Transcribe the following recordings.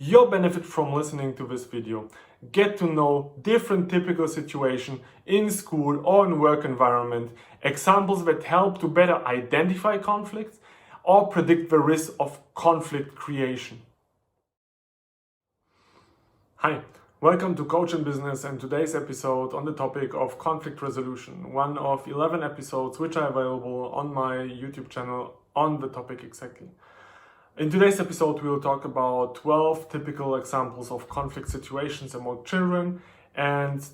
You'll benefit from listening to this video. Get to know different typical situations in school or in work environment, examples that help to better identify conflicts or predict the risk of conflict creation. Hi, welcome to Coach in Business and today's episode on the topic of conflict resolution, one of 11 episodes which are available on my YouTube channel on the topic exactly. In today's episode, we will talk about 12 typical examples of conflict situations among children and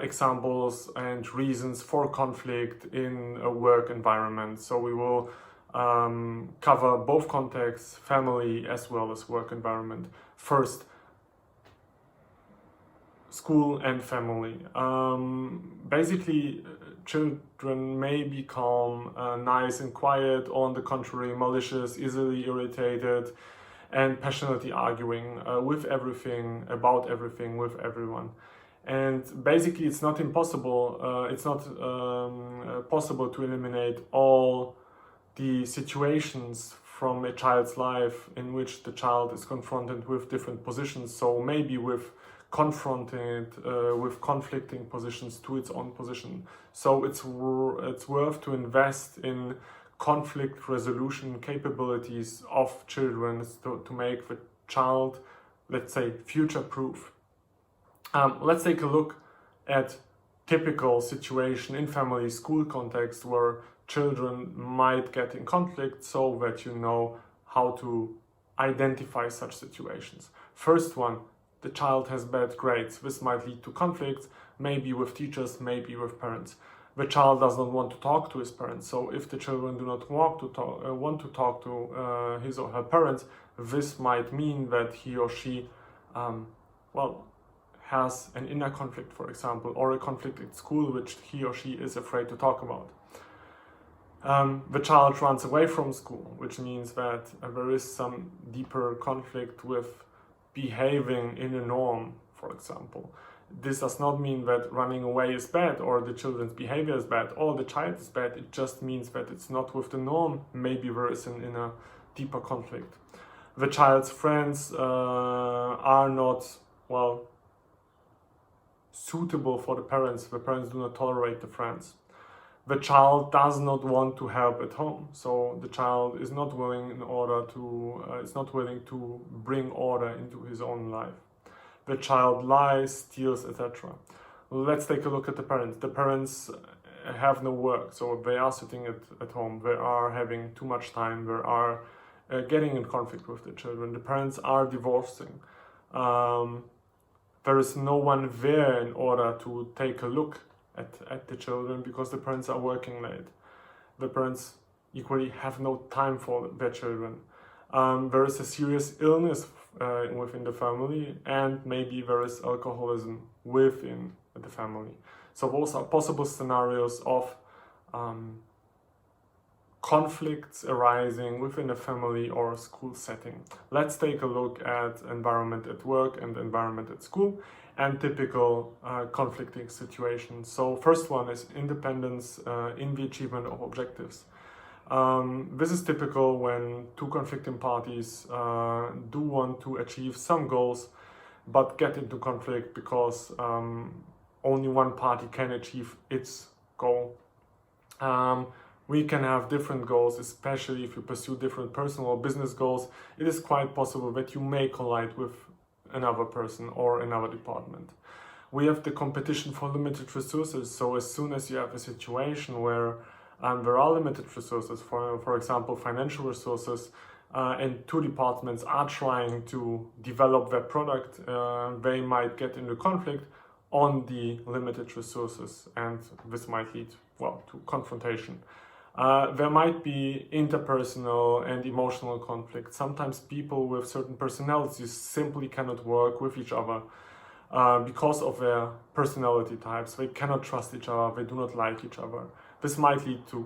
examples and reasons for conflict in a work environment. So we will cover both contexts, family as well as work environment. First, school and family. Basically, children may become nice and quiet, or on the contrary, malicious, easily irritated, and passionately arguing with everything, about everything, with everyone. And basically, it's not impossible. It's not possible to eliminate all the situations from a child's life in which the child is confronted with different positions. So maybe with confronted with conflicting positions to its own position. So it's worth to invest in conflict resolution capabilities of children to make the child, let's say, future-proof. Let's take a look at typical situation in family school context where children might get in conflict, so that you know how to identify such situations. First one, the child has bad grades. This might lead to conflicts, maybe with teachers, maybe with parents. The child does not want to talk to his parents. So if the children do not want to talk to his or her parents, this might mean that he or she, has an inner conflict, for example, or a conflict at school which he or she is afraid to talk about. The child runs away from school, which means that there is some deeper conflict with behaving in a norm, for example. This does not mean that running away is bad or the children's behavior is bad or the child is bad. It just means that it's not with the norm. Maybe there is an inner deeper conflict. The child's friends are not, suitable for the parents. The parents do not tolerate the friends. The child does not want to help at home, so the child is not willing to bring order into his own life. The child lies, steals, etc. Let's take a look at the parents. The parents have no work, so they are sitting at home. They are having too much time. They are getting in conflict with the children. The parents are divorcing. There is no one there in order to take a look at the children because the parents are working late. The parents equally have no time for their children. There is a serious illness within the family, and maybe there is alcoholism within the family. So those are possible scenarios of conflicts arising within a family or a school setting. Let's take a look at environment at work and environment at school and typical conflicting situations. So first one is independence in the achievement of objectives. This is typical when two conflicting parties do want to achieve some goals but get into conflict because only one party can achieve its goal. We can have different goals, especially if you pursue different personal or business goals. It is quite possible that you may collide with another person or another department. We have the competition for limited resources. So as soon as you have a situation where there are limited resources, for example, financial resources, and two departments are trying to develop their product, they might get into conflict on the limited resources, and this might lead, to confrontation. There might be interpersonal and emotional conflict. Sometimes people with certain personalities simply cannot work with each other because of their personality types. They cannot trust each other, they do not like each other. This might lead to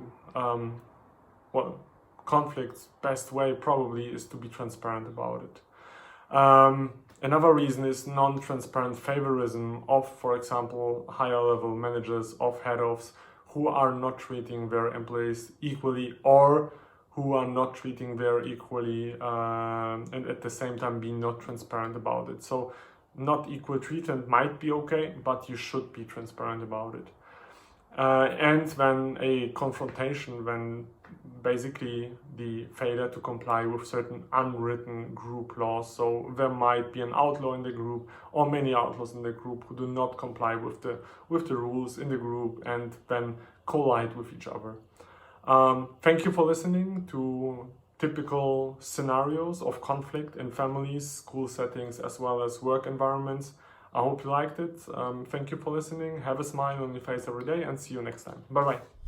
conflicts. Best way probably is to be transparent about it. Another reason is non-transparent favorism of, for example, higher level managers, of head ofs, who are not treating their employees equally or who are not treating very equally and at the same time being not transparent about it. So not equal treatment might be okay, but you should be transparent about it. And when a confrontation, when basically the failure to comply with certain unwritten group laws, so there might be an outlaw in the group or many outlaws in the group who do not comply with the rules in the group and then collide with each other. Thank you for listening to typical scenarios of conflict in families, school settings, as well as work environments. I hope you liked it. Thank you for listening. Have a smile on your face every day and see you next time. Bye bye.